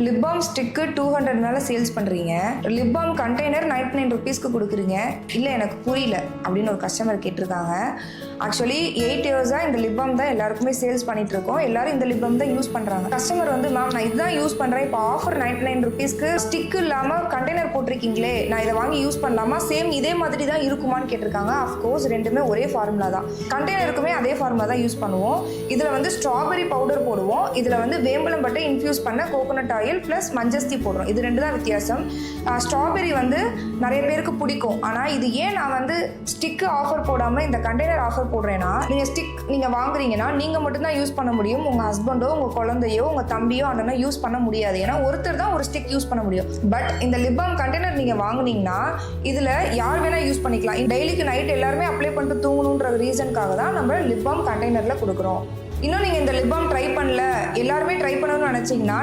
Lip balm stick 200 மேலே sales பண்ணுறீங்க, lip balm container 99 ருபீஸ்க்கு கொடுக்குறீங்க. இல்லை எனக்கு புரியல அப்படின்னு ஒரு கஸ்டமர் கேட்டிருக்காங்க. ஆக்சுவலி 8 இயர்ஸாக இந்த லிப் பாம் தான் எல்லாருக்குமே சேல்ஸ் பண்ணிட்டு இருக்கோம். எல்லாரும் இந்த லிப் பாம் தான் யூஸ் பண்ணுறாங்க. கஸ்டமர் வந்து மேம் நான் இதுதான் யூஸ் பண்ணுறேன், இப்போ ஆஃபர் 99 ருபீஸ்க்கு ஸ்டிக் இல்லாமல் கண்டெய்னர் போட்டிருக்கீங்களே, நான் இதை வாங்கி யூஸ் பண்ணலாமா, சேம் இதே மாதிரி தான் இருக்குமான்னு கேட்டிருக்காங்க. அஃப்கோர்ஸ் ரெண்டுமே ஒரே ஃபார்முலா தான். கண்டெய்னருக்குமே அதே ஃபார்முலா தான் யூஸ் பண்ணுவோம். இதில் வந்து ஸ்ட்ராபெரி பவுடர் போடுவோம், இதில் வந்து வேம்பலம் பட்டை இன்ஃபியூஸ் பண்ண கோகோனட் ஆயில் ப்ளஸ் மஞ்சஸ்தி போடுறோம். இது ரெண்டு தான் வித்தியாசம். ஸ்ட்ராபெரி வந்து நிறைய பேருக்கு பிடிக்கும். ஆனால் இது ஏன் நான் வந்து ஸ்டிக்கு ஆஃபர் போடாமல் இந்த கண்டெய்னர் ஆஃபர் போடுறேன்னா, நீங்கள் ஸ்டிக் நீங்கள் வாங்குறீங்கன்னா நீங்கள் மட்டும்தான் யூஸ் பண்ண முடியும். உங்கள் ஹஸ்பண்டோ உங்கள் குழந்தையோ உங்கள் தம்பியோ அண்ணனோ யூஸ் பண்ண முடியாது. ஏன்னா ஒருத்தர் தான் ஒரு ஸ்டிக் யூஸ் பண்ண முடியும். பட் இந்த லிப் பாம் கண்டெய்னர் நீங்கள் வாங்குனீங்கன்னா இதில் யார் வேணால் யூஸ் பண்ணிக்கலாம். டெய்லிக்கு நைட் எல்லாருமே அப்ளை பண்ணிட்டு தூங்கணுன்ற ரீசனுக்காக தான் நம்ம லிப் பாம் கண்டெய்னரில் கொடுக்குறோம். இன்னும் நீங்கள் இந்த லிப் பாம் ட்ரை பண்ணல, எல்லாருமே ட்ரை பண்ணணும்னு நினச்சிங்கன்னா